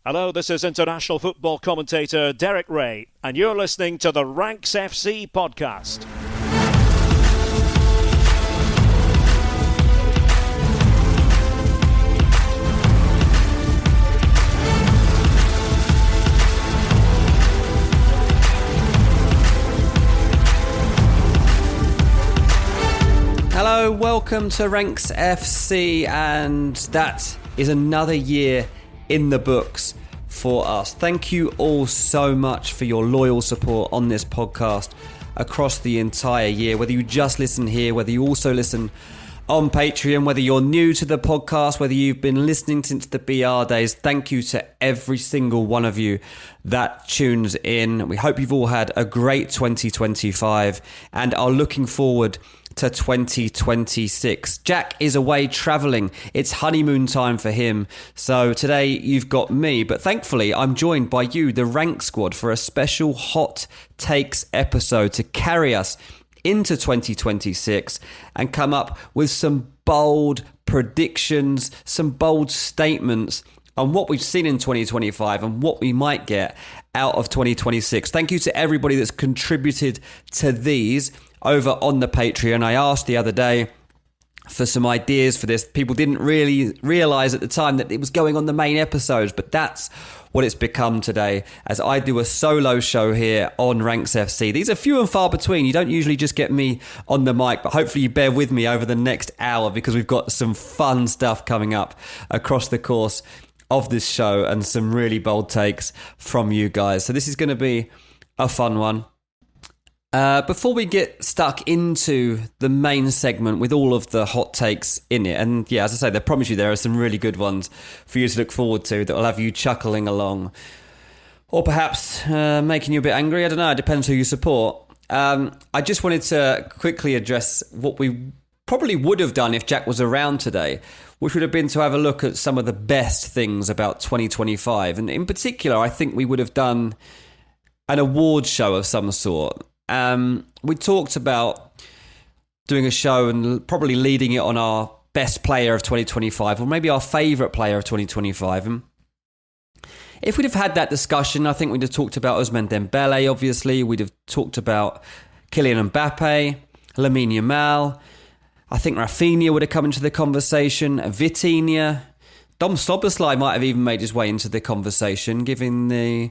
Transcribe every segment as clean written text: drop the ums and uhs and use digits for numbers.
Hello, this is international football commentator Derek Ray, and you're listening to the Ranks FC podcast. Hello, welcome to Ranks FC, and that is another year in the books for us. Thank you all so much for your loyal support on this podcast across the entire year. Whether you just listen here, whether you also listen on Patreon, whether you're new to the podcast, whether you've been listening since the BR days, thank you to every single one of you that tunes in. We hope you've all had a great 2025 and are looking forward to 2026. Jack is away travelling. It's honeymoon time for him. So today you've got me, but thankfully I'm joined by you, the Rank Squad, for a special Hot Takes episode to carry us into 2026 and come up with some bold predictions, some bold statements on what we've seen in 2025 and what we might get out of 2026. Thank you to everybody that's contributed to these over on the Patreon. I asked the other day for some ideas for this. People didn't really realise at the time that it was going on the main episodes, but that's what it's become today, as I do a solo show here on Ranks FC. These are few and far between. You don't usually just get me on the mic, but hopefully you bear with me over the next hour because we've got some fun stuff coming up across the course of this show and some really bold takes from you guys. So this is going to be a fun one. Before we get stuck into the main segment with all of the hot takes in it, and yeah, as I say, I promise you there are some really good ones for you to look forward to that will have you chuckling along, or perhaps making you a bit angry. I don't know, it depends who you support. I just wanted to quickly address what we probably would have done if Jack was around today, which would have been to have a look at some of the best things about 2025. And in particular, I think we would have done an award show of some sort. We talked about doing a show and probably leading it on our best player of 2025, or maybe our favourite player of 2025. And if we'd have had that discussion, I think we'd have talked about Ousmane Dembele, obviously. We'd have talked about Kylian Mbappe, Lamine Yamal. I think Rafinha would have come into the conversation, Vitinha. Dom Szoboszlai might have even made his way into the conversation, given the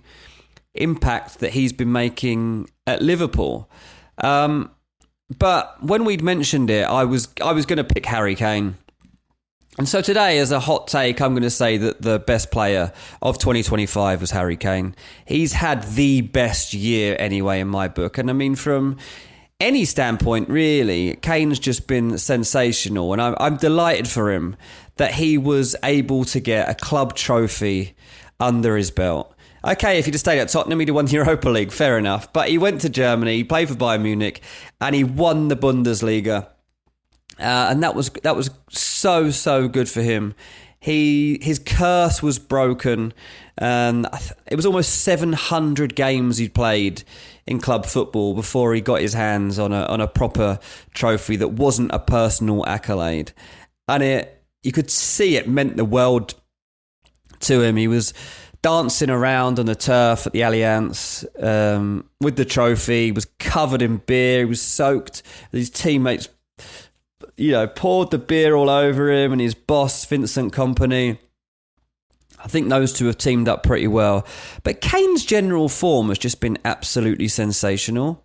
impact that he's been making at Liverpool. But when we'd mentioned it, I was going to pick Harry Kane. And so today, as a hot take, I'm going to say that the best player of 2025 was Harry Kane. He's had the best year anyway in my book. And I mean, from any standpoint, really, Kane's just been sensational. And I'm delighted for him that he was able to get a club trophy under his belt. Okay, if he'd have stayed at Tottenham, he'd have won the Europa League, fair enough. But he went to Germany, he played for Bayern Munich, and he won the Bundesliga. And that was so good for him. His curse was broken, and it was almost 700 games he'd played in club football before he got his hands on a proper trophy that wasn't a personal accolade. And you could see it meant the world to him. He was dancing around on the turf at the Allianz with the trophy. He was covered in beer. He was soaked. His teammates, poured the beer all over him, and his boss, Vincent Kompany. I think those two have teamed up pretty well. But Kane's general form has just been absolutely sensational.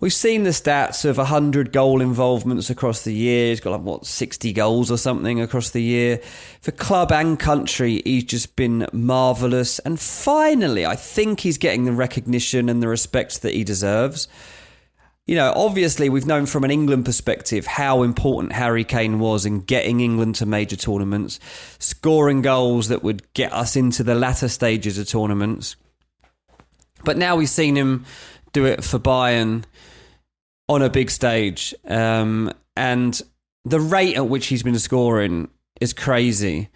We've seen the stats of 100 goal involvements across the year. He's got 60 goals or something across the year. For club and country, he's just been marvellous. And finally, I think he's getting the recognition and the respect that he deserves. Obviously, we've known from an England perspective how important Harry Kane was in getting England to major tournaments, scoring goals that would get us into the latter stages of tournaments. But now we've seen him do it for Bayern on a big stage. And the rate at which he's been scoring is crazy.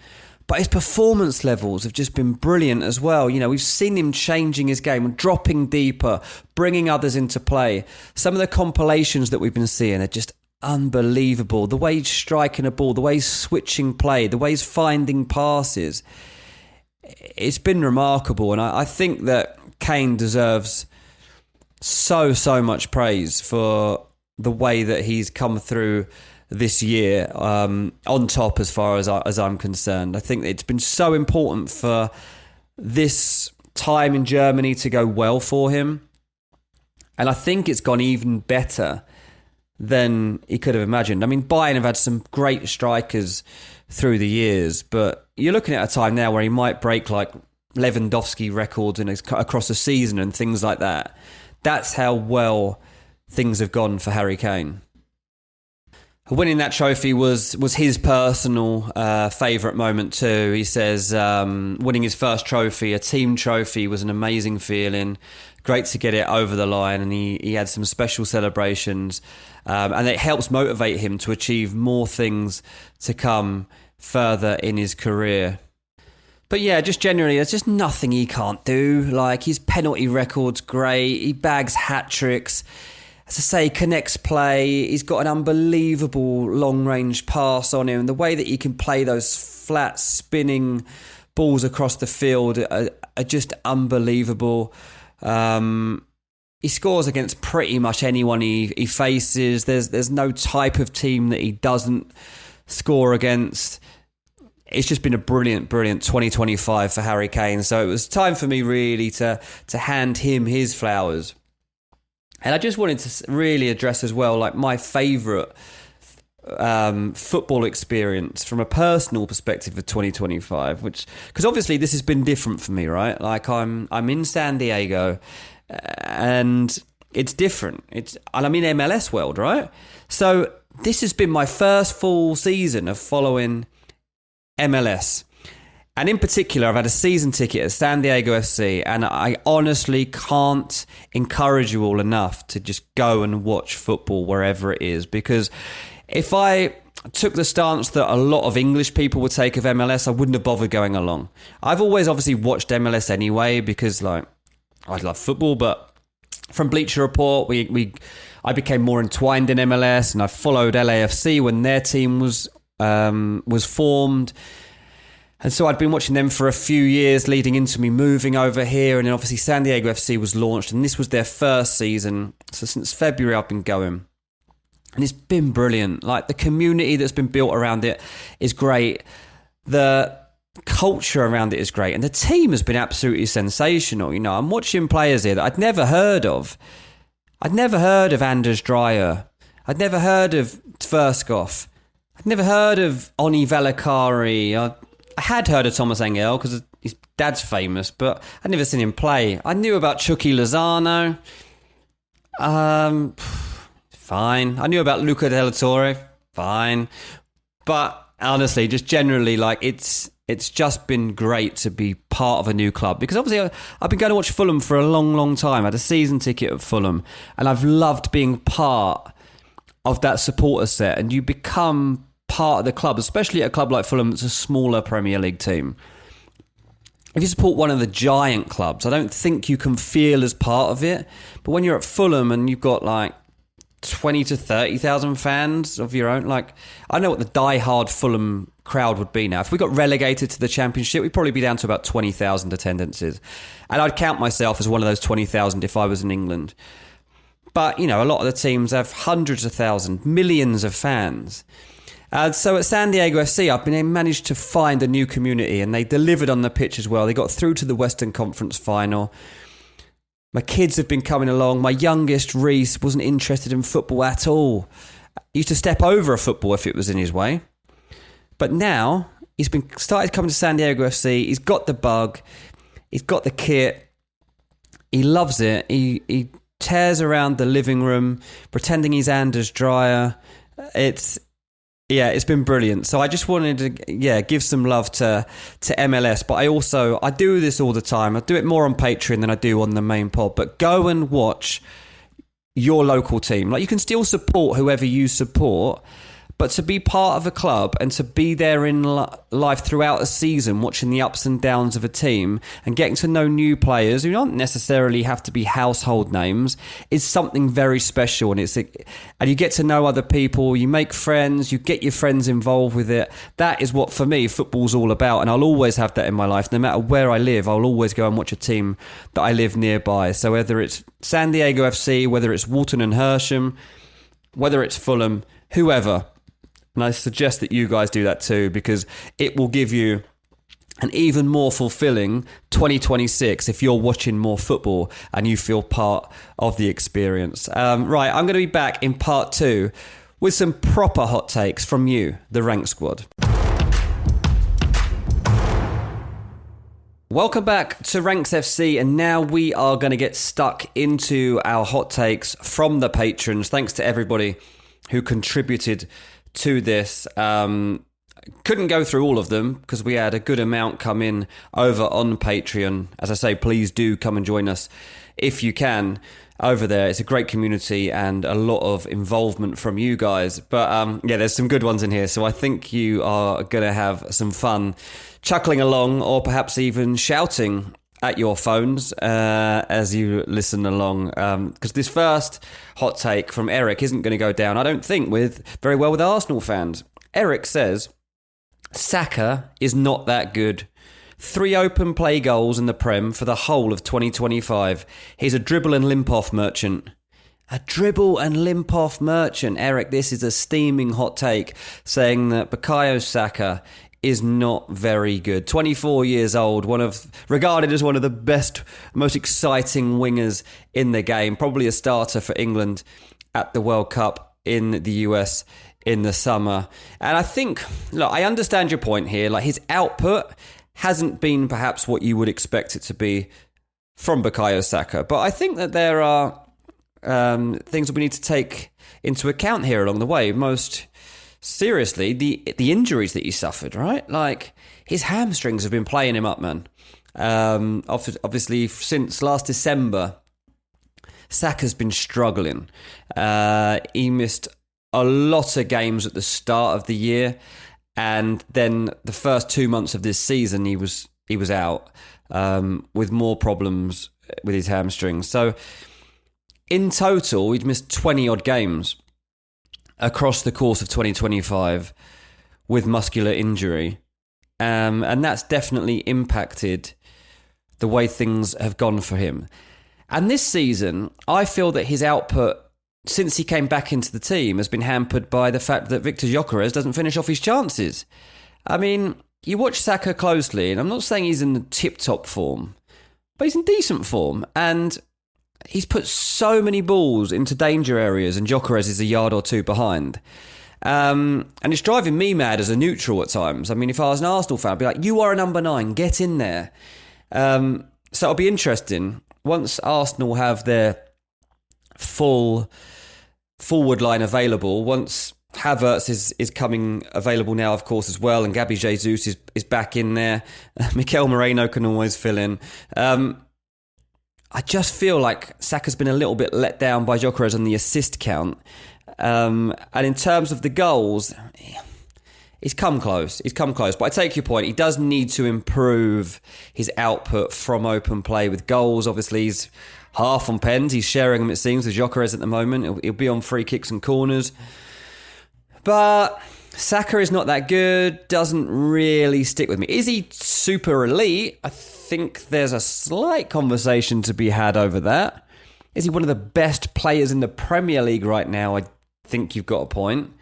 But his performance levels have just been brilliant as well. We've seen him changing his game, dropping deeper, bringing others into play. Some of the compilations that we've been seeing are just unbelievable. The way he's striking a ball, the way he's switching play, the way he's finding passes. it's been remarkable. And I think that Kane deserves so much praise for the way that he's come through this year, on top as far as I'm concerned. I think it's been so important for this time in Germany to go well for him. And I think it's gone even better than he could have imagined. I mean, Bayern have had some great strikers through the years, but you're looking at a time now where he might break like Lewandowski records across a season and things like that. That's how well things have gone for Harry Kane. Winning that trophy was his personal favourite moment too. He says winning his first trophy, a team trophy, was an amazing feeling. Great to get it over the line, and he had some special celebrations. And it helps motivate him to achieve more things to come further in his career. But yeah, just generally, there's just nothing he can't do. Like, his penalty record's great. He bags hat-tricks. As I say, connects play. He's got an unbelievable long-range pass on him. The way that he can play those flat, spinning balls across the field are just unbelievable. He scores against pretty much anyone he faces. There's no type of team that he doesn't score against. It's just been a brilliant 2025 for Harry Kane. So it was time for me really to hand him his flowers. And I just wanted to really address as well, like, my favourite football experience from a personal perspective of 2025, because obviously this has been different for me, right? Like, I'm in San Diego, and it's different. And I'm in MLS world, right? So this has been my first full season of following MLS. And in particular, I've had a season ticket at San Diego FC, and I honestly can't encourage you all enough to just go and watch football wherever it is. Because if I took the stance that a lot of English people would take of MLS, I wouldn't have bothered going along. I've always obviously watched MLS anyway because, like, I love football, but from Bleacher Report, I became more entwined in MLS, and I followed LAFC when their team was formed. And so I'd been watching them for a few years leading into me moving over here. And then obviously San Diego FC was launched, and this was their first season. So since February, I've been going. And it's been brilliant. Like, the community that's been built around it is great. The culture around it is great. And the team has been absolutely sensational. You know, I'm watching players here that I'd never heard of. I'd never heard of Anders Dreyer. I'd never heard of Tverskov. I'd never heard of Oni Valakari. I had heard of Thomas Engel because his dad's famous, but I'd never seen him play. I knew about Chucky Lozano. Fine. I knew about Luca Del Torre. Fine. But honestly, just generally, like, it's just been great to be part of a new club. Because obviously I've been going to watch Fulham for a long time. I had a season ticket at Fulham, and I've loved being part of that supporter set. And you become part of the club, especially at a club like Fulham that's a smaller Premier League team. If you support one of the giant clubs, I don't think you can feel as part of it. But when you're at Fulham and you've got like 20 to 30,000 fans of your own, like, I know what the die-hard Fulham crowd would be now. If we got relegated to the Championship, we'd probably be down to about 20,000 attendances. And I'd count myself as one of those 20,000 if I was in England. But, you know, a lot of the teams have hundreds of thousands, millions of fans. So at San Diego FC, I've managed to find a new community, and they delivered on the pitch as well. They got through to the Western Conference final. My kids have been coming along. My youngest, Reese, wasn't interested in football at all. He used to step over a football if it was in his way. But now he's started coming to San Diego FC. He's got the bug. He's got the kit. He loves it. He tears around the living room, pretending he's Anders Dreyer. It's been brilliant. So I just wanted to, give some love to MLS. But I do this all the time. I do it more on Patreon than I do on the main pod. But go and watch your local team. Like, you can still support whoever you support, But to be part of a club and to be there in life throughout a season, watching the ups and downs of a team and getting to know new players who don't necessarily have to be household names is something very special. And you get to know other people, you make friends, you get your friends involved with it. That is what, for me, football's all about. And I'll always have that in my life. No matter where I live, I'll always go and watch a team that I live nearby. So whether it's San Diego FC, whether it's Walton and Hersham, whether it's Fulham, whoever. And I suggest that you guys do that too, because it will give you an even more fulfilling 2026 if you're watching more football and you feel part of the experience. Right, I'm going to be back in part 2 with some proper hot takes from you, the Rank Squad. Welcome back to Ranks FC, and now we are going to get stuck into our hot takes from the patrons. Thanks to everybody who contributed to this. Couldn't go through all of them because we had a good amount come in over on Patreon. As I say, please do come and join us if you can over there. It's a great community and a lot of involvement from you guys. But yeah, there's some good ones in here. So I think you are going to have some fun chuckling along, or perhaps even shouting at your phones as you listen along. Because this first hot take from Eric isn't going to go down, I don't think, very well with Arsenal fans. Eric says, Saka is not that good. 3 open play goals in the Prem for the whole of 2025. He's a dribble and limp off merchant. A dribble and limp off merchant. Eric, this is a steaming hot take saying that Bukayo Saka is not very good. 24 years old, regarded as one of the best, most exciting wingers in the game. Probably a starter for England at the World Cup in the US in the summer. And I think, look, I understand your point here. Like, his output hasn't been perhaps what you would expect it to be from Bukayo Saka. But I think that there are things that we need to take into account here along the way. Most seriously, the injuries that he suffered, right? Like, his hamstrings have been playing him up, man. Obviously, since last December, Saka's been struggling. He missed a lot of games at the start of the year, and then the first 2 months of this season, he was out with more problems with his hamstrings. So, in total, he'd missed 20-odd games across the course of 2025 with muscular injury. And that's definitely impacted the way things have gone for him. And this season, I feel that his output, since he came back into the team, has been hampered by the fact that Victor Gyökeres doesn't finish off his chances. I mean, you watch Saka closely, and I'm not saying he's in the tip-top form, but he's in decent form. And he's put so many balls into danger areas, and Gyökeres is a yard or two behind. And it's driving me mad as a neutral at times. I mean, if I was an Arsenal fan, I'd be like, you are a number 9, get in there. So it'll be interesting. Once Arsenal have their full forward line available, once Havertz is coming available now, of course, as well, and Gabby Jesus is back in there. Mikel Moreno can always fill in. I just feel like Saka's been a little bit let down by Gyökeres on the assist count. And in terms of the goals, he's come close. But I take your point. He does need to improve his output from open play with goals. Obviously, he's half on pens. He's sharing them, it seems, with Gyökeres at the moment. He'll be on free kicks and corners. But Saka is not that good. Doesn't really stick with me. Is he super elite? I think there's a slight conversation to be had over that. Is he one of the best players in the Premier League right now? I think you've got a point.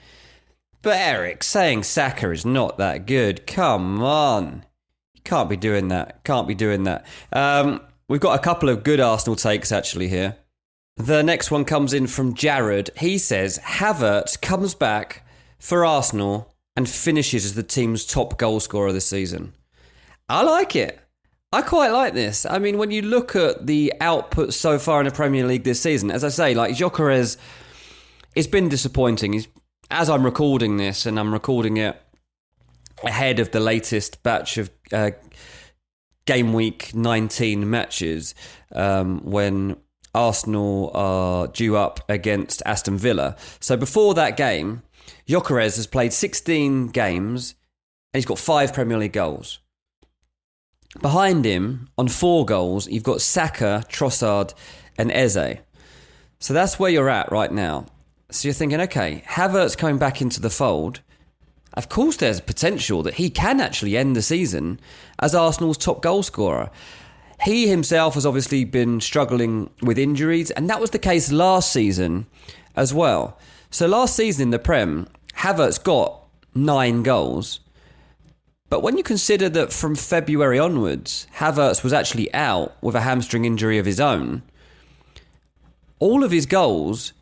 But Eric, saying Saka is not that good, come on. You can't be doing that. We've got a couple of good Arsenal takes actually here. The next one comes in from Jared. He says, Havertz comes back for Arsenal and finishes as the team's top goal scorer this season. I like it. I quite like this. I mean, when you look at the output so far in the Premier League this season, as I say, like Gyökeres, it's been disappointing. As I'm recording this, and I'm recording it ahead of the latest batch of game week 19 matches, when Arsenal are due up against Aston Villa. So before that game, Gyökeres has played 16 games and he's got 5 Premier League goals. Behind him, on 4 goals, you've got Saka, Trossard and Eze. So that's where you're at right now. So you're thinking, okay, Havertz coming back into the fold. Of course there's potential that he can actually end the season as Arsenal's top goal scorer. He himself has obviously been struggling with injuries, and that was the case last season as well. So last season in the Prem, Havertz got 9 goals. But when you consider that from February onwards, Havertz was actually out with a hamstring injury of his own, all of his goals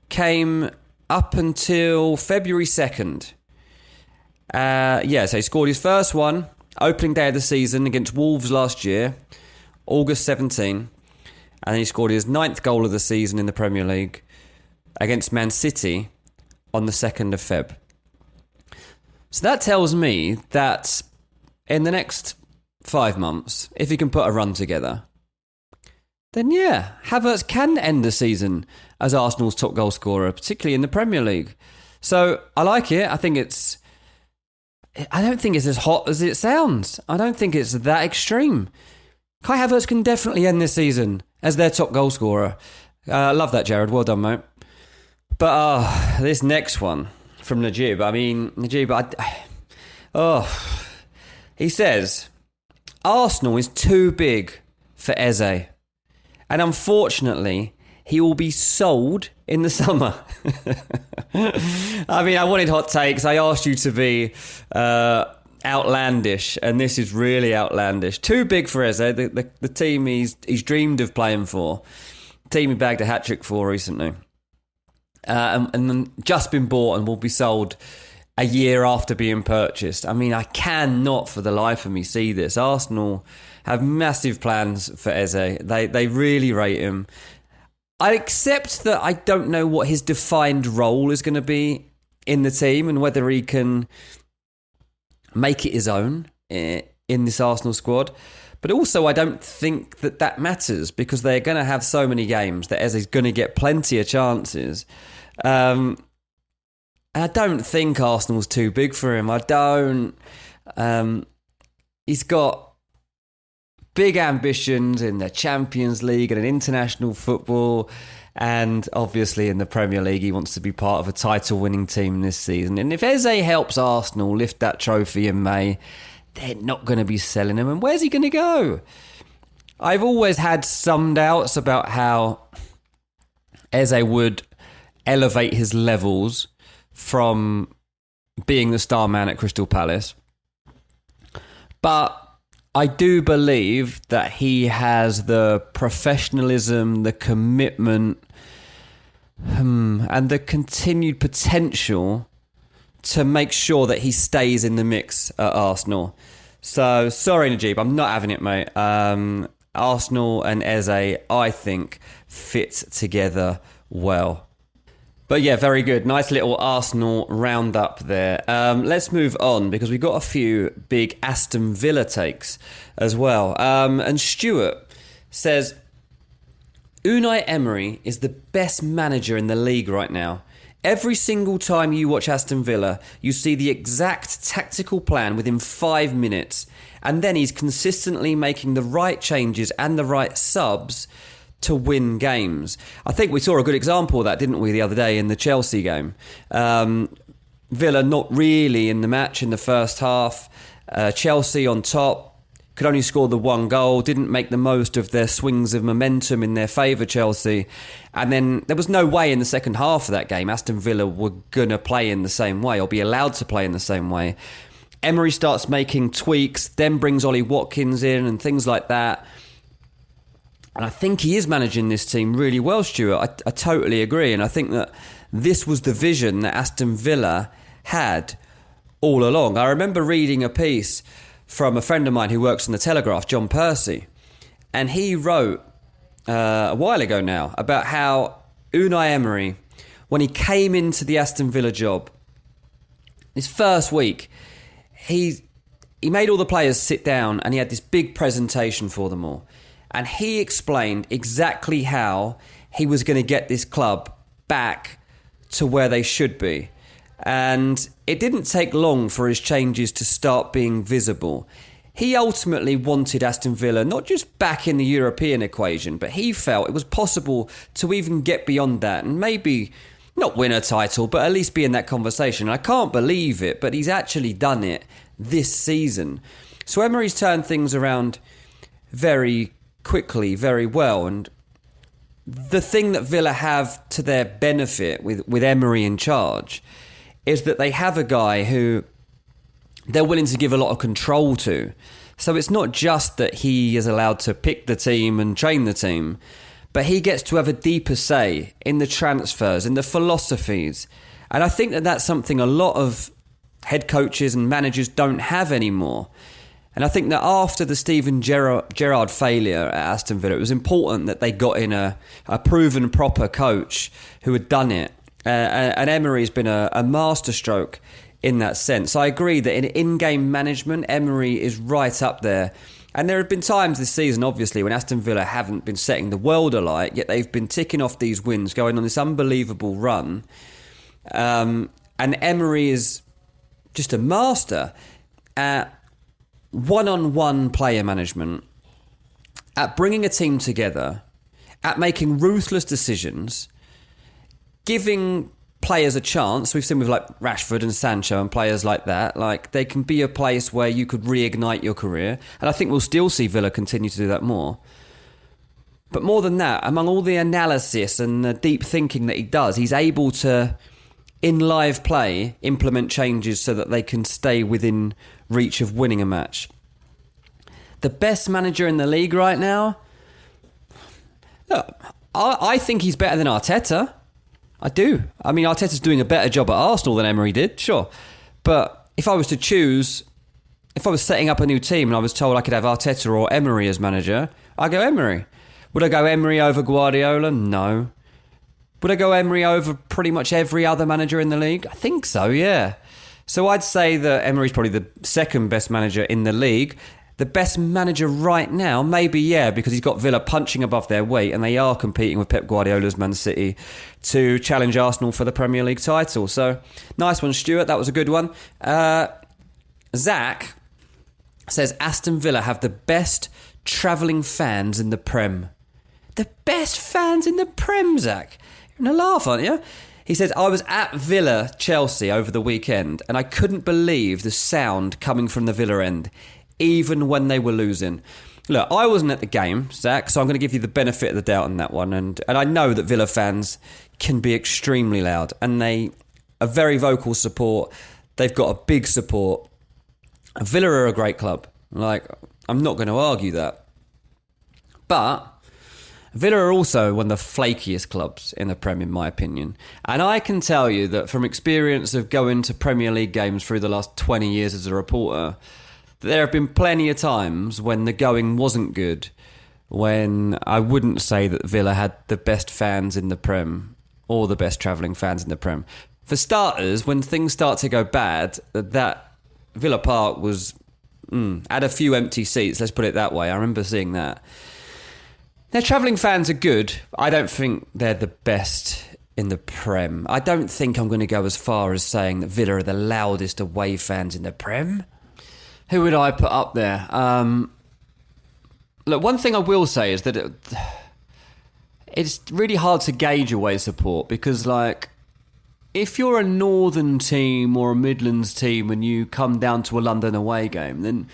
came up until February 2nd. So he scored his first one, opening day of the season against Wolves last year, August 17. And then he scored his 9th goal of the season in the Premier League against Man City on the 2nd of Feb. So that tells me that in the next 5 months, if he can put a run together, then yeah, Havertz can end the season as Arsenal's top goal scorer, particularly in the Premier League. So I like it. I don't think it's as hot as it sounds. I don't think it's that extreme. Kai Havertz can definitely end this season as their top goal scorer. I love that, Jared. Well done, mate. But this next one from Najib. He says, Arsenal is too big for Eze. And unfortunately, he will be sold in the summer. I wanted hot takes. I asked you to be outlandish, and this is really outlandish. Too big for Eze, the team he's dreamed of playing for. The team he bagged a hat-trick for recently. And just been bought and will be sold a year after being purchased. I cannot for the life of me see this. Arsenal have massive plans for Eze. They really rate him. I accept that I don't know what his defined role is going to be in the team and whether he can make it his own in this Arsenal squad. But also I don't think that matters because they're going to have so many games that Eze's going to get plenty of chances. And I don't think Arsenal's too big for him. I don't. He's got big ambitions in the Champions League and in international football. And obviously in the Premier League, he wants to be part of a title-winning team this season. And if Eze helps Arsenal lift that trophy in May, they're not going to be selling him. And where's he going to go? I've always had some doubts about how Eze would elevate his levels from being the star man at Crystal Palace. But I do believe that he has the professionalism, the commitment, and the continued potential to make sure that he stays in the mix at Arsenal. So, sorry, Najib, I'm not having it, mate. Arsenal and Eze, I think, fit together well. But yeah, very good. Nice little Arsenal roundup there. Let's move on because we've got a few big Aston Villa takes as well. And Stuart says, Unai Emery is the best manager in the league right now. Every single time you watch Aston Villa, you see the exact tactical plan within 5 minutes. And then he's consistently making the right changes and the right subs to win games. I think we saw a good example of that, didn't we, the other day in the Chelsea game. Villa not really in the match in the first half. Chelsea on top, could only score the 1 goal, didn't make the most of their swings of momentum in their favour, Chelsea. And then there was no way in the second half of that game Aston Villa were going to play in the same way or be allowed to play in the same way. Emery starts making tweaks, then brings Ollie Watkins in and things like that. And I think he is managing this team really well, Stuart. I totally agree. And I think that this was the vision that Aston Villa had all along. I remember reading a piece from a friend of mine who works in the Telegraph, John Percy. And he wrote a while ago now about how Unai Emery, when he came into the Aston Villa job, his first week, he made all the players sit down and he had this big presentation for them all. And he explained exactly how he was going to get this club back to where they should be. And it didn't take long for his changes to start being visible. He ultimately wanted Aston Villa not just back in the European equation, but he felt it was possible to even get beyond that and maybe not win a title, but at least be in that conversation. I can't believe it, but he's actually done it this season. So Emery's turned things around very quickly, very well. And the thing that Villa have to their benefit with Emery in charge is that they have a guy who they're willing to give a lot of control to. So it's not just that he is allowed to pick the team and train the team, but he gets to have a deeper say in the transfers, in the philosophies. And I think that that's something a lot of head coaches and managers don't have anymore. And I think that after the Steven Gerrard failure at Aston Villa, it was important that they got in a proven, proper coach who had done it. And Emery's been a masterstroke in that sense. I agree that in in-game management, Emery is right up there. And there have been times this season, obviously, when Aston Villa haven't been setting the world alight, yet they've been ticking off these wins, going on this unbelievable run. And Emery is just a master at one-on-one player management, at bringing a team together, at making ruthless decisions, giving players a chance. We've seen with like Rashford and Sancho and players like that. Like, they can be a place where you could reignite your career. And I think we'll still see Villa continue to do that more. But more than that, among all the analysis and the deep thinking that he does, he's able to, in live play, implement changes so that they can stay within reach of winning a match. The best manager in the league right now? Look, I think he's better than Arteta. I do. I mean, Arteta's doing a better job at Arsenal than Emery did, sure. But if I was to choose, if I was setting up a new team and I was told I could have Arteta or Emery as manager, I'd go Emery. Would I go Emery over Guardiola? No. Would I go Emery over pretty much every other manager in the league? I think so, yeah. So I'd say that Emery's probably the second best manager in the league. The best manager right now, maybe, yeah, because he's got Villa punching above their weight and they are competing with Pep Guardiola's Man City to challenge Arsenal for the Premier League title. So, nice one, Stuart. That was a good one. Zach says Aston Villa have the best travelling fans in the Prem. The best fans in the Prem, Zach? You're going to laugh, aren't you? He says, I was at Villa Chelsea over the weekend and I couldn't believe the sound coming from the Villa end, even when they were losing. Look, I wasn't at the game, Zach, so I'm going to give you the benefit of the doubt on that one. And I know that Villa fans can be extremely loud and they are very vocal support. They've got a big support. Villa are a great club. Like, I'm not going to argue that. But Villa are also one of the flakiest clubs in the Prem, in my opinion. And I can tell you that from experience of going to Premier League games through the last 20 years as a reporter, there have been plenty of times when the going wasn't good, when I wouldn't say that Villa had the best fans in the Prem or the best travelling fans in the Prem. For starters, when things start to go bad, that Villa Park was had a few empty seats, let's put it that way. I remember seeing that. Their travelling fans are good. I don't think they're the best in the Prem. I don't think I'm going to go as far as saying that Villa are the loudest away fans in the Prem. Who would I put up there? Look, one thing I will say is that it's really hard to gauge away support because, like, if you're a northern team or a Midlands team and you come down to a London away game, then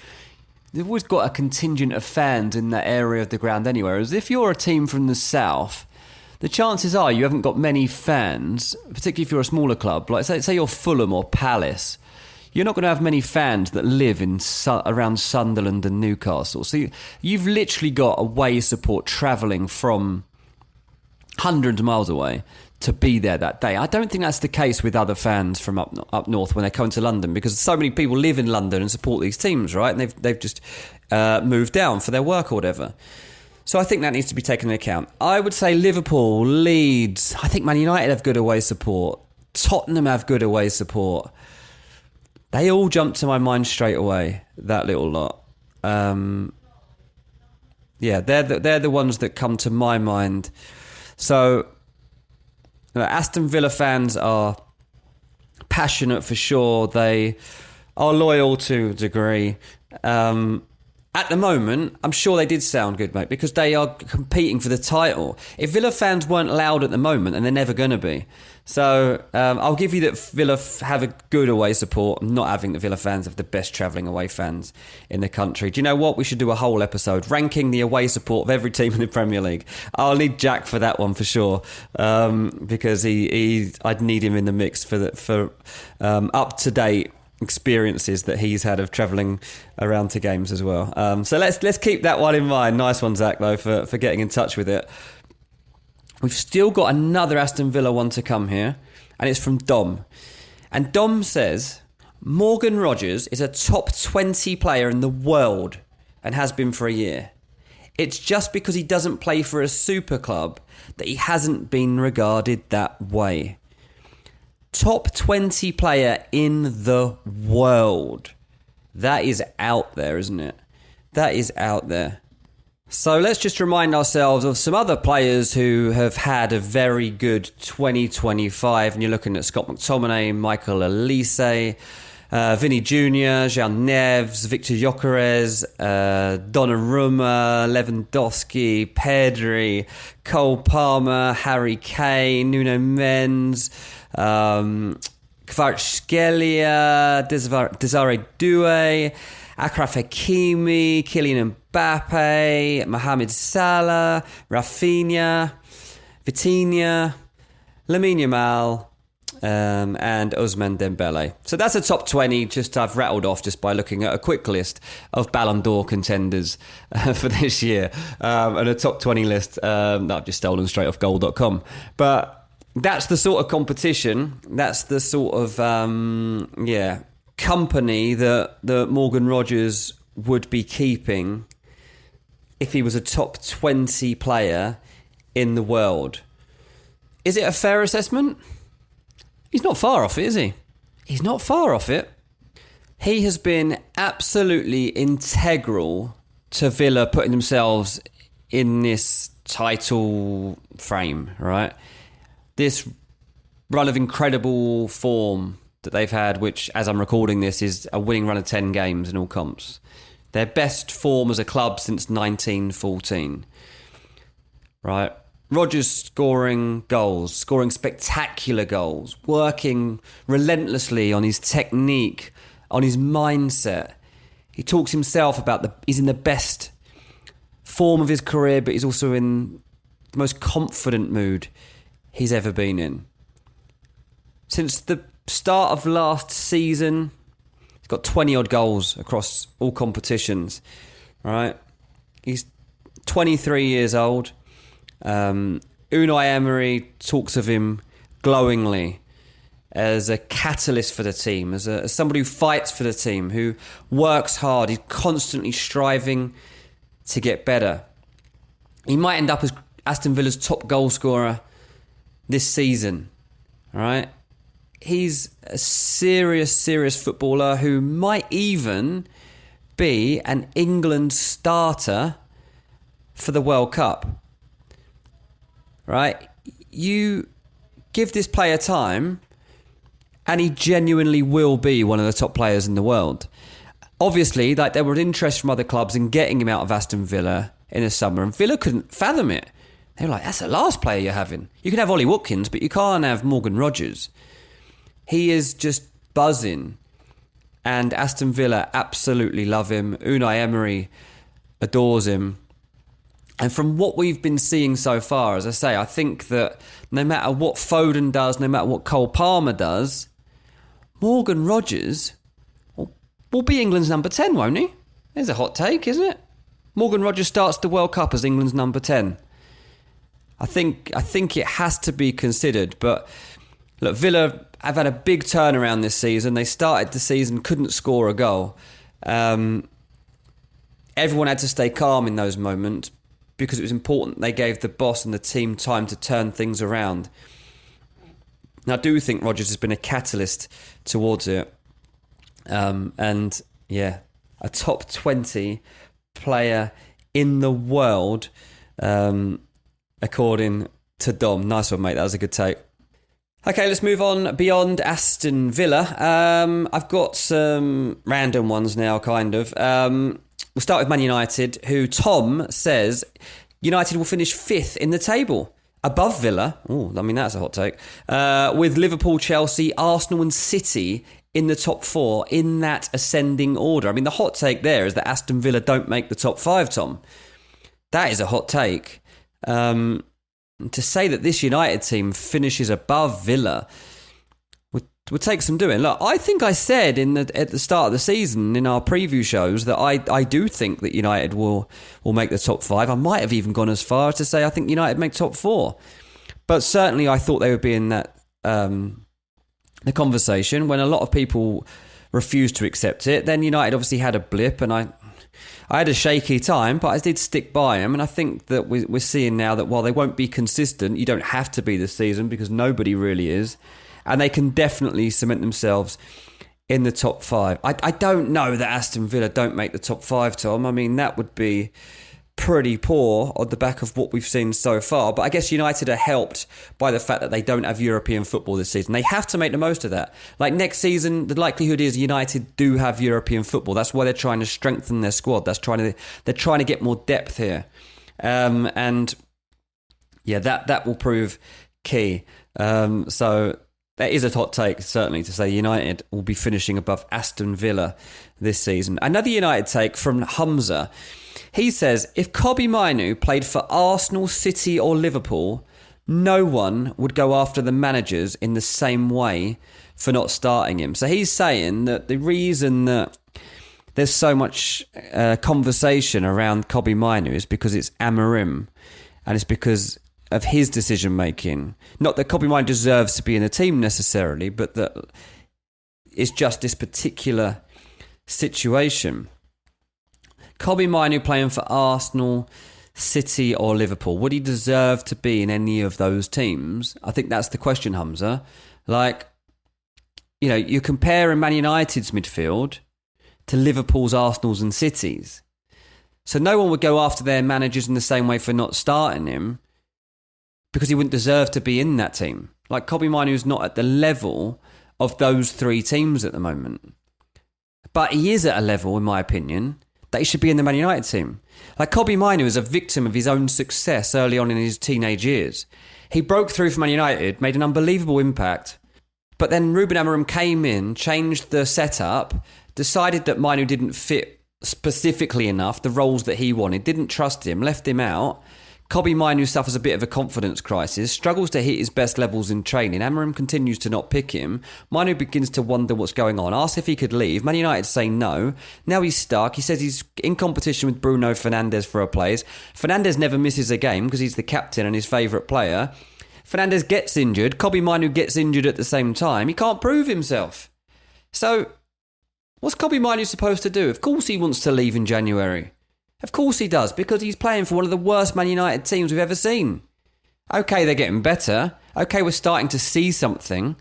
they've always got a contingent of fans in that area of the ground anyway. Whereas if you're a team from the south, the chances are you haven't got many fans, particularly if you're a smaller club. Like, say you're Fulham or Palace. You're not going to have many fans that live in around Sunderland and Newcastle. So you've literally got away support travelling from hundreds of miles away to be there that day. I don't think that's the case with other fans from up north when they come to London, because so many people live in London and support these teams, right? And they've just moved down for their work or whatever. So I think that needs to be taken into account. I would say Liverpool, Leeds. I think Man United have good away support. Tottenham have good away support. They all jump to my mind straight away, that little lot. Yeah, they're the ones that come to my mind. So Aston Villa fans are passionate for sure. They are loyal to a degree. At the moment, I'm sure they did sound good, mate, because they are competing for the title. If Villa fans weren't loud at the moment, and they're never going to be. So I'll give you that Villa have a good away support. I'm not having the Villa fans have the best travelling away fans in the country. Do you know what? We should do a whole episode ranking the away support of every team in the Premier League. I'll need Jack for that one for sure, because I'd need him in the mix for up to date experiences that he's had of travelling around to games as well. So let's keep that one in mind. Nice one, Zach, though, for getting in touch with it. We've still got another Aston Villa one to come here, and it's from Dom. And Dom says, Morgan Rogers is a top 20 player in the world and has been for a year. It's just because he doesn't play for a super club that he hasn't been regarded that way. Top 20 player in the world. That is out there, isn't it? That is out there. So let's just remind ourselves of some other players who have had a very good 2025. And you're looking at Scott McTominay, Michael Olise, Vinny Jr., Jean Neves, Victor Gyökeres, Donnarumma, Lewandowski, Pedri, Cole Palmer, Harry Kane, Nuno Mendes, Kvaratskhelia, Desiree Doué, Achraf Hakimi, Kylian Mbappe, Mohamed Salah, Rafinha, Vitinha, Lamine Yamal, and Ousmane Dembele. So that's a top 20 just I've rattled off just by looking at a quick list of Ballon d'Or contenders for this year, and a top 20 list that I've just stolen straight off goal.com. But that's the sort of competition, that's the sort of company that Morgan Rogers would be keeping if he was a top 20 player in the world. Is it a fair assessment? He's not far off it, is he? He's not far off it. He has been absolutely integral to Villa putting themselves in this title frame, right? This run of incredible form that they've had, which, as I'm recording this, is a winning run of 10 games in all comps. Their best form as a club since 1914. Right? Rodgers scoring goals, scoring spectacular goals, working relentlessly on his technique, on his mindset. He talks himself about he's in the best form of his career, but he's also in the most confident mood he's ever been in. Since the start of last season, he's got 20-odd goals across all competitions, right? He's 23 years old. Unai Emery talks of him glowingly as a catalyst for the team, as somebody who fights for the team, who works hard. He's constantly striving to get better. He might end up as Aston Villa's top goal scorer this season, all right? He's a serious footballer who might even be an England starter for the World Cup. Right? You give this player time and he genuinely will be one of the top players in the world. Obviously, like, there was interest from other clubs in getting him out of Aston Villa in the summer, and Villa couldn't fathom it. They were like, that's the last player you're having. You can have Ollie Watkins, but you can't have Morgan Rogers. He is just buzzing, and Aston Villa absolutely love him. Unai Emery adores him. And from what we've been seeing so far, as I say, I think that no matter what Foden does, no matter what Cole Palmer does, Morgan Rogers will be England's number 10, won't he? There's a hot take, isn't it? Morgan Rogers starts the World Cup as England's number 10. I think it has to be considered. But look, Villa have had a big turnaround this season. They started the season, couldn't score a goal. Everyone had to stay calm in those moments because it was important they gave the boss and the team time to turn things around. Now, I do think Rodgers has been a catalyst towards it. And yeah, a top 20 player in the world, according to Dom. Nice one, mate. That was a good take. Okay, let's move on beyond Aston Villa. I've got some random ones now, kind of. We'll start with Man United, who Tom says United will finish 5th in the table, above Villa. Oh, I mean, that's a hot take. With Liverpool, Chelsea, Arsenal and City in the top 4 in that ascending order. I mean, the hot take there is that Aston Villa don't make the top 5, Tom. That is a hot take. To say that this United team finishes above Villa would take some doing. Look, I think I said at the start of the season in our preview shows that I do think that United will make the top 5. I might have even gone as far as to say I think United make top 4. But certainly I thought they would be in that the conversation when a lot of people refused to accept it. Then United obviously had a blip and I had a shaky time, but I did stick by them. And I think that we're seeing now that while they won't be consistent, you don't have to be this season because nobody really is. And they can definitely cement themselves in the top 5. I don't know that Aston Villa don't make the top 5, Tom. I mean, that would be pretty poor on the back of what we've seen so far. But I guess United are helped by the fact that they don't have European football this season. They have to make the most of that. Like next season, the likelihood is United do have European football. That's why they're trying to strengthen their squad. They're trying to get more depth here. And yeah, that will prove key. So that is a hot take, certainly, to say United will be finishing above Aston Villa this season. Another United take from Hamza. He says, if Kobbie Mainoo played for Arsenal, City or Liverpool, no one would go after the managers in the same way for not starting him. So he's saying that the reason that there's so much conversation around Kobbie Mainoo is because it's Amorim and it's because of his decision-making. Not that Kobbie Mainoo deserves to be in the team necessarily, but that it's just this particular situation. Kobbie Mainoo playing for Arsenal, City or Liverpool, would he deserve to be in any of those teams? I think that's the question, Hamza. Like, you know, you're comparing Man United's midfield to Liverpool's, Arsenal's and City's. So no one would go after their managers in the same way for not starting him because he wouldn't deserve to be in that team. Like, Kobbie Mainoo's not at the level of those 3 teams at the moment. But he is at a level, in my opinion, that he should be in the Man United team. Like, Kobbie Mainoo is a victim of his own success early on in his teenage years. He broke through for Man United, made an unbelievable impact, but then Ruben Amorim came in, changed the setup, decided that Mainoo didn't fit specifically enough the roles that he wanted, didn't trust him, left him out. Kobbie Mainoo suffers a bit of a confidence crisis, struggles to hit his best levels in training. Amorim continues to not pick him. Mainoo begins to wonder what's going on, asks if he could leave. Man United say no. Now he's stuck. He says he's in competition with Bruno Fernandes for a place. Fernandes never misses a game because he's the captain and his favourite player. Fernandes gets injured. Kobbie Mainoo gets injured at the same time. He can't prove himself. So, what's Kobbie Mainoo supposed to do? Of course he wants to leave in January. Of course he does, because he's playing for one of the worst Man United teams we've ever seen. Okay, they're getting better. Okay, we're starting to see something.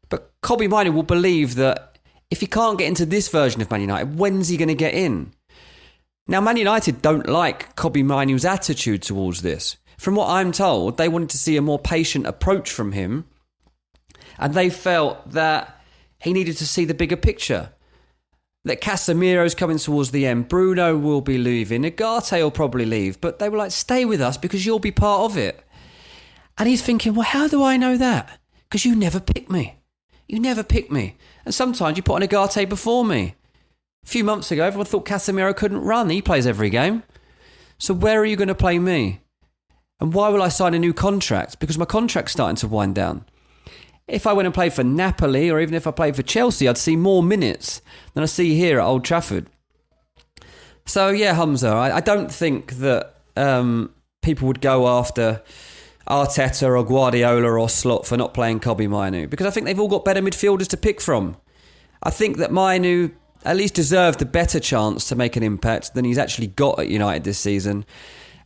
But Kobbie Mainoo will believe that if he can't get into this version of Man United, when's he going to get in? Now, Man United don't like Kobbie Mainoo's attitude towards this. From what I'm told, they wanted to see a more patient approach from him. And they felt that he needed to see the bigger picture. That Casemiro's coming towards the end. Bruno will be leaving. Ugarte will probably leave. But they were like, stay with us because you'll be part of it. And he's thinking, well, how do I know that? Because you never pick me. You never pick me. And sometimes you put on Ugarte before me. A few months ago, everyone thought Casemiro couldn't run. He plays every game. So where are you going to play me? And why will I sign a new contract? Because my contract's starting to wind down. If I went and played for Napoli or even if I played for Chelsea, I'd see more minutes than I see here at Old Trafford. So, yeah, Hamza, I don't think that people would go after Arteta or Guardiola or Slot for not playing Kobbie Mainoo because I think they've all got better midfielders to pick from. I think that Mainoo at least deserved a better chance to make an impact than he's actually got at United this season.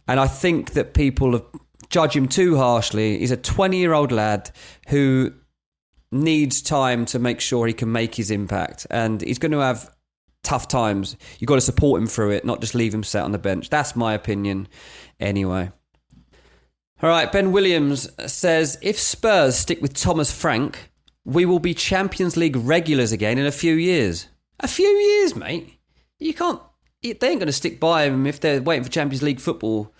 And I think that people have judged him too harshly. He's a 20-year-old lad who needs time to make sure he can make his impact. And he's going to have tough times. You've got to support him through it, not just leave him sat on the bench. That's my opinion anyway. All right, Ben Williams says, if Spurs stick with Thomas Frank, we will be Champions League regulars again in a few years. A few years, mate? You can't... They ain't going to stick by him if they're waiting for Champions League football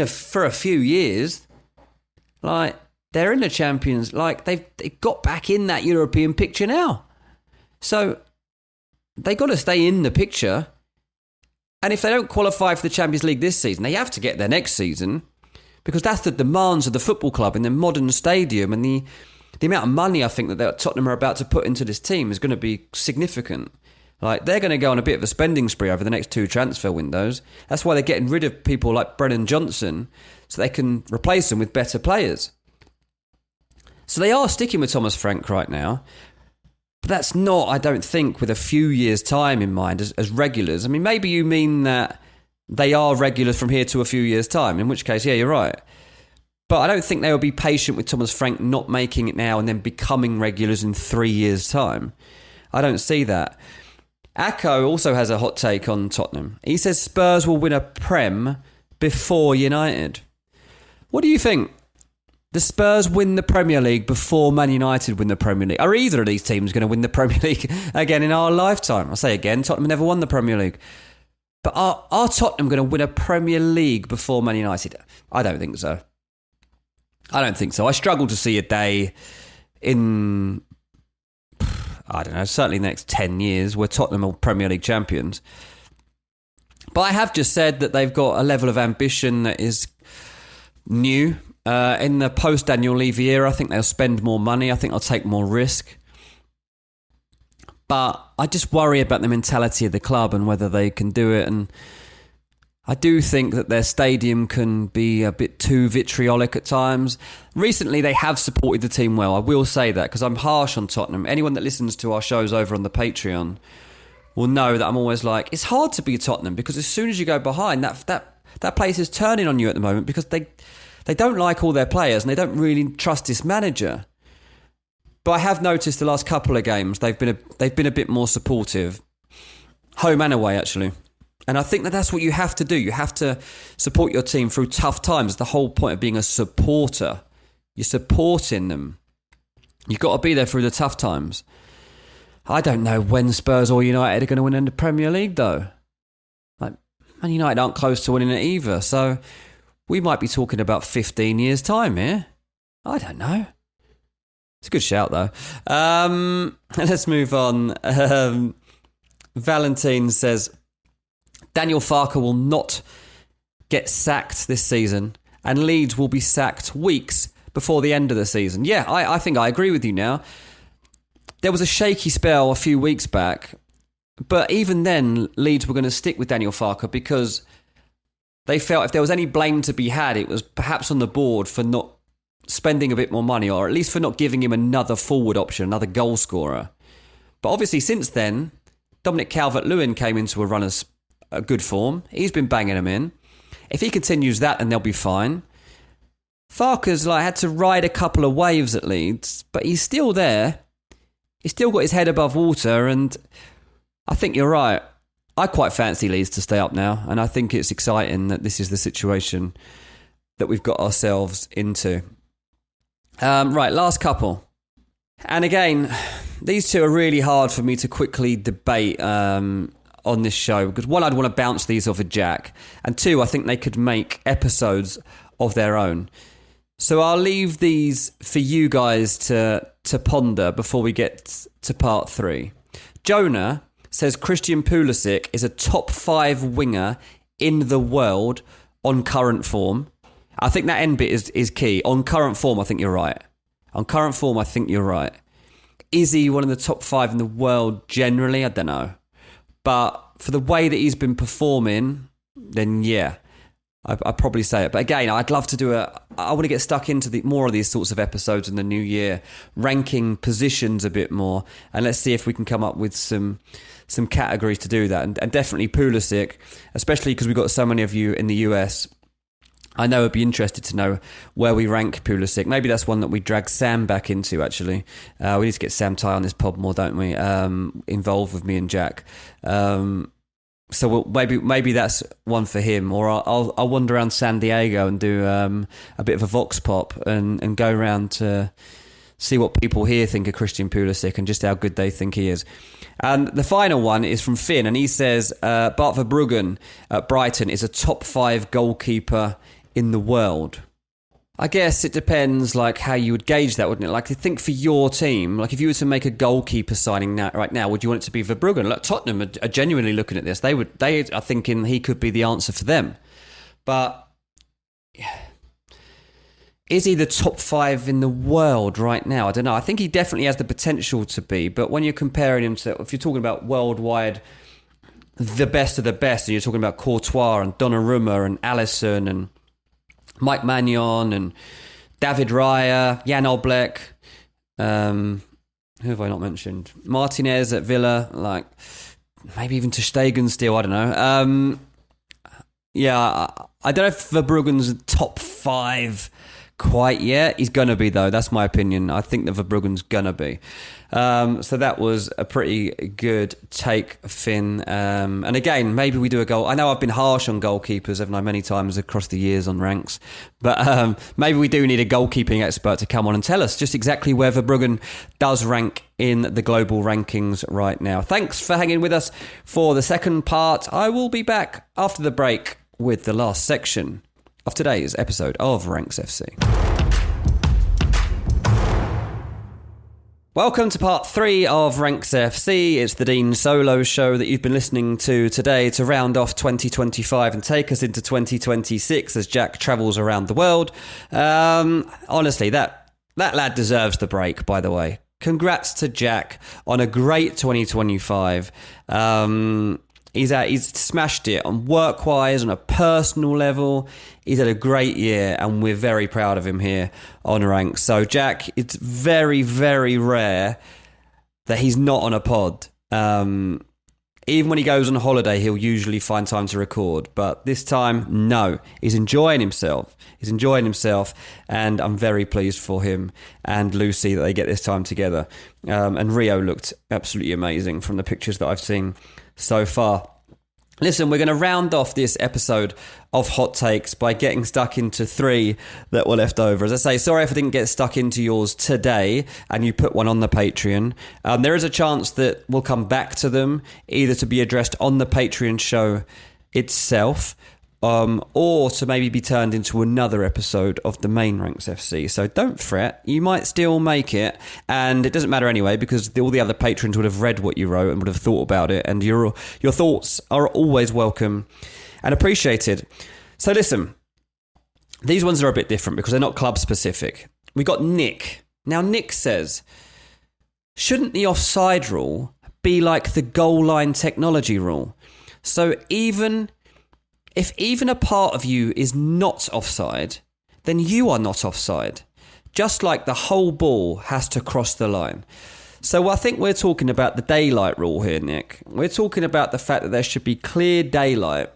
for a few years. Like, they're in the Champions... Like, they've got back in that European picture now. So, they got to stay in the picture. And if they don't qualify for the Champions League this season, they have to get there next season. Because that's the demands of the football club in the modern stadium, and the amount of money I think that Tottenham are about to put into this team is going to be significant. Like, they're going to go on a bit of a spending spree over the next 2 transfer windows. That's why they're getting rid of people like Brennan Johnson, so they can replace them with better players. So they are sticking with Thomas Frank right now, but that's not, I don't think, with a few years' time in mind as regulars. I mean, maybe you mean that they are regulars from here to a few years' time, in which case, yeah, you're right. But I don't think they will be patient with Thomas Frank not making it now and then becoming regulars in 3 years' time. I don't see that. Akko also has a hot take on Tottenham. He says Spurs will win a Prem before United. What do you think? The Spurs win the Premier League before Man United win the Premier League? Are either of these teams going to win the Premier League again in our lifetime? I say again, Tottenham never won the Premier League. But are Tottenham going to win a Premier League before Man United? I don't think so. I struggle to see a day in, I don't know, certainly the next 10 years where Tottenham are Premier League champions. But I have just said that they've got a level of ambition that is new. In the post-Daniel Levy era, I think they'll spend more money. I think they'll take more risk. But I just worry about the mentality of the club and whether they can do it. And I do think that their stadium can be a bit too vitriolic at times. Recently, they have supported the team well. I will say that because I'm harsh on Tottenham. Anyone that listens to our shows over on the Patreon will know that I'm always like, it's hard to be Tottenham because as soon as you go behind, that place is turning on you at the moment because they don't like all their players and they don't really trust this manager. But I have noticed the last couple of games they've been a bit more supportive, home and away actually. And I think that that's what you have to do. You have to support your team through tough times. The whole point of being a supporter, you're supporting them. You've got to be there through the tough times. I don't know when Spurs or United are going to win in the Premier League though. Like, Man United aren't close to winning it either, so we might be talking about 15 years' time here. I don't know. It's a good shout, though. Let's move on. Valentine says, Daniel Farke will not get sacked this season, and Leeds will be sacked weeks before the end of the season. Yeah, I think I agree with you now. There was a shaky spell a few weeks back, but even then, Leeds were going to stick with Daniel Farke because they felt if there was any blame to be had, it was perhaps on the board for not spending a bit more money, or at least for not giving him another forward option, another goal scorer. But obviously since then, Dominic Calvert-Lewin came into a run of a good form. He's been banging them in. If he continues that, then they'll be fine. Farke's had to ride a couple of waves at Leeds, but he's still there. He's still got his head above water, and I think you're right. I quite fancy Leeds to stay up now, and I think it's exciting that this is the situation that we've got ourselves into. Right, last couple. And again, these two are really hard for me to quickly debate on this show because one, I'd want to bounce these off of Jack, and two, I think they could make episodes of their own. So I'll leave these for you guys to ponder before we get to part 3. Jonah says Christian Pulisic is a top 5 winger in the world on current form. I think that end bit is key. On current form, I think you're right. Is he one of the top 5 in the world generally? I don't know. But for the way that he's been performing, then yeah, I'd probably say it. But again, I'd love to I want to get stuck into more of these sorts of episodes in the new year, ranking positions a bit more, and let's see if we can come up with some categories to do that. And definitely Pulisic, especially because we've got so many of you in the US. I know I'd be interested to know where we rank Pulisic. Maybe that's one that we drag Sam back into, actually. We need to get Sam Ty on this pod more, don't we? Involved with me and Jack. So maybe that's one for him, or I'll wander around San Diego and do a bit of a vox pop and go around to see what people here think of Christian Pulisic and just how good they think he is. And the final one is from Finn, and he says Bart Verbruggen at Brighton is a top 5 goalkeeper in the world. I guess it depends, like, how you would gauge that, wouldn't it? Like, to think for your team, like, if you were to make a goalkeeper signing right now, would you want it to be Verbruggen? Like, Tottenham are genuinely looking at this. They are thinking he could be the answer for them. But is he the top 5 in the world right now? I don't know. I think he definitely has the potential to be. But when you're comparing him to, if you're talking about worldwide, the best of the best, and you're talking about Courtois and Donnarumma and Alisson and Mike Maignan and David Raya, Jan Oblak, who have I not mentioned? Martinez at Villa, like maybe even ter Stegen still, I don't know. I don't know if Verbruggen's top 5 quite yet. He's going to be, though. That's my opinion. I think that Verbruggen's going to be. So that was a pretty good take, Finn. And again, maybe we do a goal. I know I've been harsh on goalkeepers, haven't I, many times across the years on ranks. But maybe we do need a goalkeeping expert to come on and tell us just exactly where Verbruggen does rank in the global rankings right now. Thanks for hanging with us for the second part. I will be back after the break with the last section of today's episode of Ranks FC. Welcome to part 3 of Ranks FC. It's the Dean Solo show that you've been listening to today to round off 2025 and take us into 2026 as Jack travels around the world. Honestly, that lad deserves the break, by the way. Congrats to Jack on a great 2025. He's smashed it on work-wise, on a personal level. He's had a great year, and we're very proud of him here on Ranks. So, Jack, it's very, very rare that he's not on a pod. Even when he goes on holiday, he'll usually find time to record. But this time, no. He's enjoying himself. And I'm very pleased for him and Lucy that they get this time together. And Rio looked absolutely amazing from the pictures that I've seen so far. Listen, we're going to round off this episode of Hot Takes by getting stuck into 3 that were left over. As I say, sorry if I didn't get stuck into yours today and you put one on the Patreon. There is a chance that we'll come back to them, either to be addressed on the Patreon show itself, or to maybe be turned into another episode of the main Ranks FC. So don't fret, you might still make it, and it doesn't matter anyway because all the other patrons would have read what you wrote and would have thought about it, and your thoughts are always welcome and appreciated. So listen, these ones are a bit different because they're not club specific. We got Nick. Now Nick says, shouldn't the offside rule be like the goal line technology rule? So if even a part of you is not offside, then you are not offside. Just like the whole ball has to cross the line. So I think we're talking about the daylight rule here, Nick. We're talking about the fact that there should be clear daylight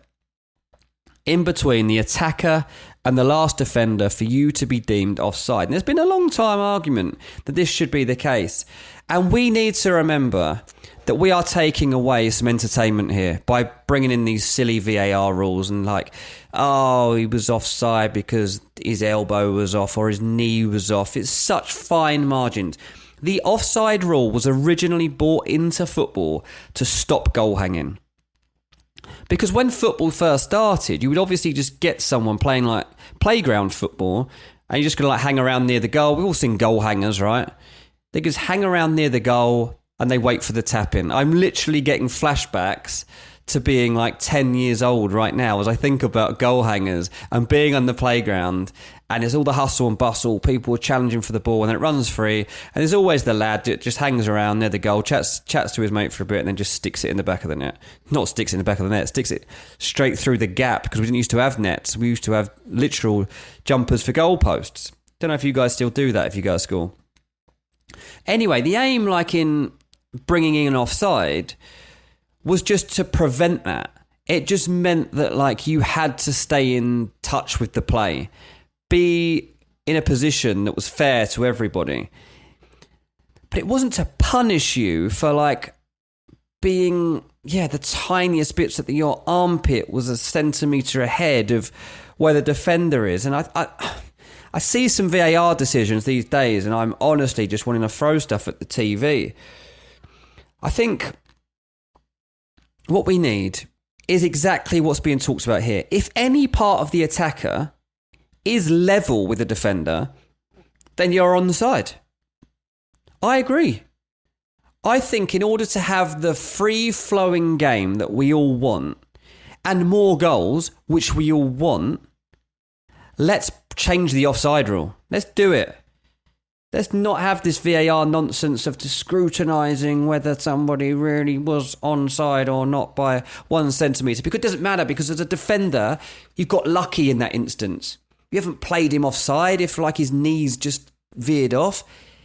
in between the attacker and the last defender for you to be deemed offside. And there's been a long time argument that this should be the case. And we need to remember that we are taking away some entertainment here by bringing in these silly VAR rules and like, oh, he was offside because his elbow was off or his knee was off. It's such fine margins. The offside rule was originally brought into football to stop goal hanging. Because when football first started, you would obviously just get someone playing like playground football and you're just going to like hang around near the goal. We've all seen goal hangers, right? They just hang around near the goal and they wait for the tap-in. I'm literally getting flashbacks to being like 10 years old right now as I think about goal hangers and being on the playground and there's all the hustle and bustle, people are challenging for the ball and then it runs free and there's always the lad that just hangs around near the goal, chats to his mate for a bit and then just sticks it in the back of the net. Not sticks it in the back of the net, sticks it straight through the gap because we didn't used to have nets. We used to have literal jumpers for goalposts. Don't know if you guys still do that if you go to school. Anyway, the aim like in bringing in an offside was just to prevent that. It just meant that like you had to stay in touch with the play, be in a position that was fair to everybody. But it wasn't to punish you for like being the tiniest bits that your armpit was a centimetre ahead of where the defender is. And I see some VAR decisions these days, and I'm honestly just wanting to throw stuff at the TV. I think what we need is exactly what's being talked about here. If any part of the attacker is level with the defender, then you're on the side. I agree. I think in order to have the free-flowing game that we all want and more goals, which we all want, let's change the offside rule. Let's do it. Let's not have this VAR nonsense of scrutinising whether somebody really was onside or not by 1 centimetre. Because it doesn't matter, because as a defender, you've got lucky in that instance. You haven't played him offside if his knees just veered off.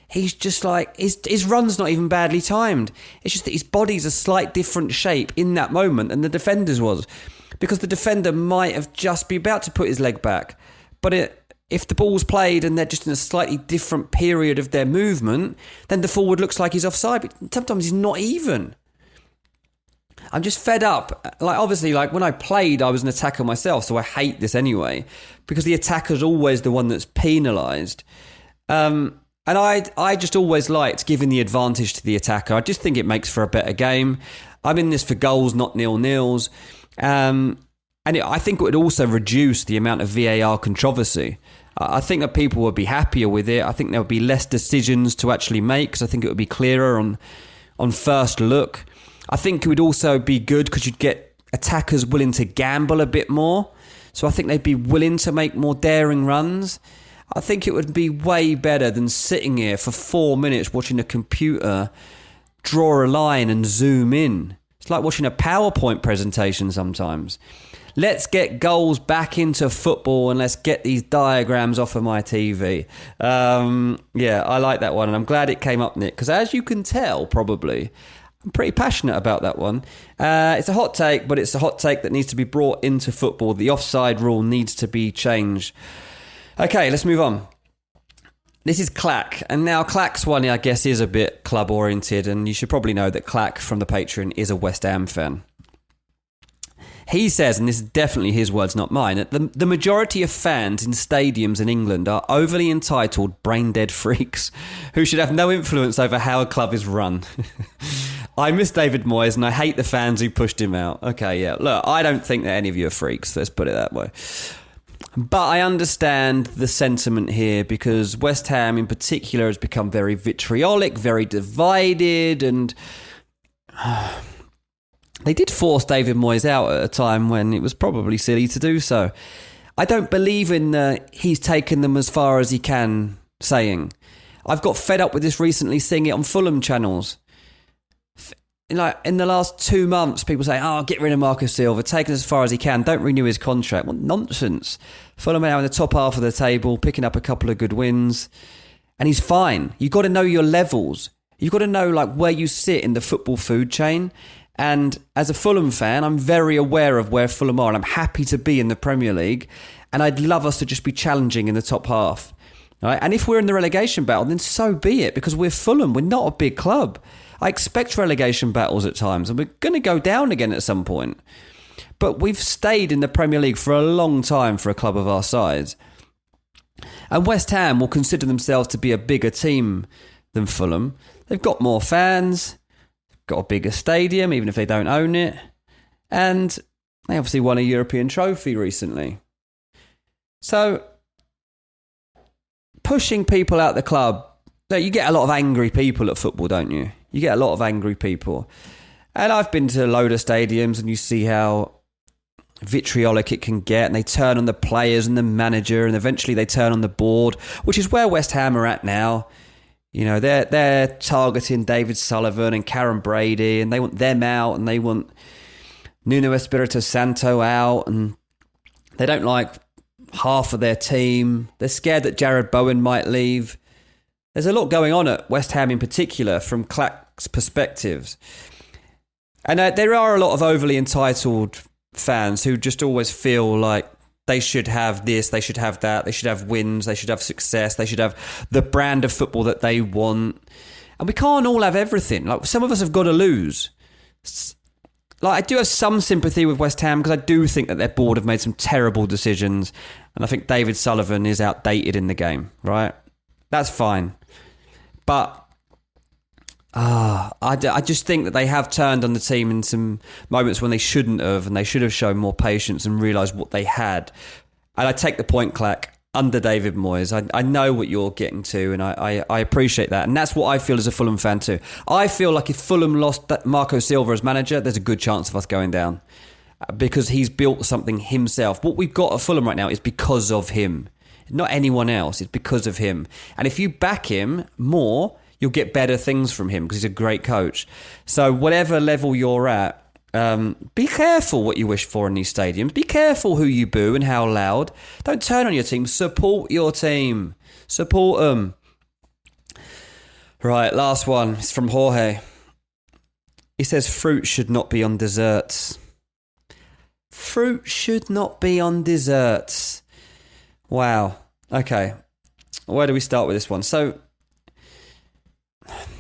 He's just his run's not even badly timed. It's just that his body's a slight different shape in that moment than the defender's was. Because the defender might have just be about to put his leg back. But if the ball's played and they're just in a slightly different period of their movement, then the forward looks like he's offside. But sometimes he's not even. I'm just fed up. Obviously, when I played, I was an attacker myself, so I hate this anyway. Because the attacker's always the one that's penalised. And I just always liked giving the advantage to the attacker. I just think it makes for a better game. I'm in this for goals, not 0-0s. I think it would also reduce the amount of VAR controversy. I think that people would be happier with it. I think there would be less decisions to actually make, because I think it would be clearer on first look. I think it would also be good because you'd get attackers willing to gamble a bit more. So I think they'd be willing to make more daring runs. I think it would be way better than sitting here for 4 minutes watching a computer draw a line and zoom in. It's like watching a PowerPoint presentation sometimes. Let's get goals back into football and let's get these diagrams off of my TV. I like that one, and I'm glad it came up, Nick, because as you can tell, probably, I'm pretty passionate about that one. It's a hot take, but it's a hot take that needs to be brought into football. The offside rule needs to be changed. Okay, let's move on. This is Clack, and now Clack's one, I guess, is a bit club-oriented, and you should probably know that Clack from the Patreon is a West Ham fan. He says, and this is definitely his words, not mine, that the majority of fans in stadiums in England are overly entitled, brain-dead freaks who should have no influence over how a club is run. I miss David Moyes, and I hate the fans who pushed him out. Okay, yeah, look, I don't think that any of you are freaks, let's put it that way. But I understand the sentiment here, because West Ham in particular has become very vitriolic, very divided, and they did force David Moyes out at a time when it was probably silly to do so. I don't believe in he's taken them as far as he can saying. I've got fed up with this recently, seeing it on Fulham channels. In the last 2 months, people say, get rid of Marcus Silva, take it as far as he can, don't renew his contract. What nonsense. Fulham are now in the top half of the table, picking up a couple of good wins, and he's fine. You've got to know your levels. You've got to know where you sit in the football food chain. And as a Fulham fan, I'm very aware of where Fulham are, and I'm happy to be in the Premier League, and I'd love us to just be challenging in the top half. Right? And if we're in the relegation battle, then so be it, because we're Fulham. We're not a big club. I expect relegation battles at times, and we're going to go down again at some point. But we've stayed in the Premier League for a long time for a club of our size. And West Ham will consider themselves to be a bigger team than Fulham. They've got more fans, got a bigger stadium, even if they don't own it. And they obviously won a European trophy recently. So, pushing people out the club, you get a lot of angry people at football, don't you? You get a lot of angry people. And I've been to a load of stadiums, and you see how vitriolic it can get, and they turn on the players and the manager, and eventually they turn on the board, which is where West Ham are at now. You know, they're targeting David Sullivan and Karen Brady, and they want them out, and they want Nuno Espirito Santo out, and they don't like half of their team. They're scared that Jared Bowen might leave. There's a lot going on at West Ham in particular from Clack's perspectives. And there are a lot of overly entitled fans who just always feel like they should have this, they should have that, they should have wins, they should have success, they should have the brand of football that they want. And we can't all have everything. Some of us have got to lose. I do have some sympathy with West Ham because I do think that their board have made some terrible decisions, and I think David Sullivan is outdated in the game, right? That's fine. But I just think that they have turned on the team in some moments when they shouldn't have, and they should have shown more patience and realised what they had. And I take the point, Clack, under David Moyes. I know what you're getting to, and I appreciate that. And that's what I feel as a Fulham fan too. I feel like if Fulham lost Marco Silva as manager, there's a good chance of us going down. Because he's built something himself. What we've got at Fulham right now is because of him. Not anyone else. It's because of him. And if you back him more, you'll get better things from him because he's a great coach. So whatever level you're at, be careful what you wish for in these stadiums. Be careful who you boo and how loud. Don't turn on your team. Support your team. Support them. Right, last one. It's from Jorge. He says fruit should not be on desserts. Fruit should not be on desserts. Wow. Okay. Where do we start with this one? So,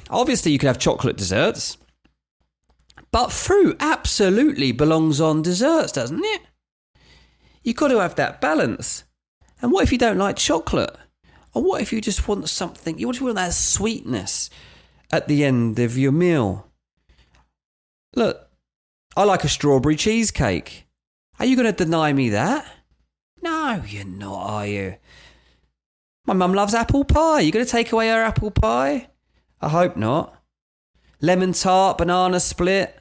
obviously you can have chocolate desserts. But fruit absolutely belongs on desserts, doesn't it? You've got to have that balance. And what if you don't like chocolate? Or what if you just want something, you just want that sweetness at the end of your meal? Look, I like a strawberry cheesecake. Are you going to deny me that? No, you're not, are you? My mum loves apple pie. You going to take away her apple pie? I hope not. Lemon tart, banana split.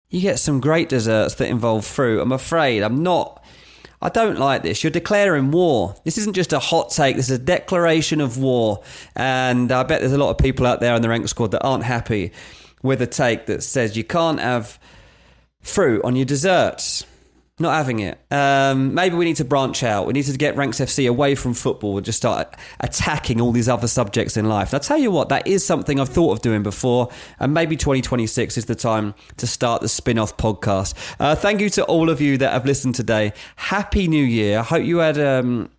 You get some great desserts that involve fruit. I'm afraid I don't like this. You're declaring war. This isn't just a hot take. This is a declaration of war. And I bet there's a lot of people out there in the rank squad that aren't happy with a take that says you can't have fruit on your desserts. Not having it. Maybe we need to branch out. We need to get Ranks FC away from football and just start attacking all these other subjects in life. And I'll tell you what, that is something I've thought of doing before. And maybe 2026 is the time to start the spin-off podcast. Thank you to all of you that have listened today. Happy New Year. I hope you had a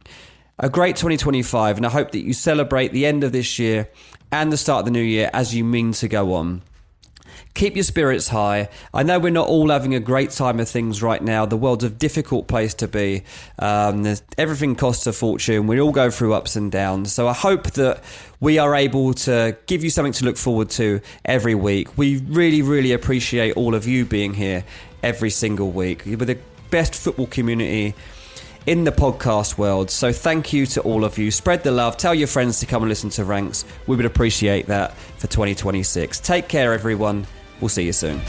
great 2025. And I hope that you celebrate the end of this year and the start of the new year as you mean to go on. Keep your spirits high. I know we're not all having a great time of things right now. The world's a difficult place to be. Everything costs a fortune. We all go through ups and downs. So I hope that we are able to give you something to look forward to every week. We really, really appreciate all of you being here every single week. You're the best football community in the podcast world. So thank you to all of you. Spread the love. Tell your friends to come and listen to Ranks. We would appreciate that for 2026. Take care, everyone. We'll see you soon.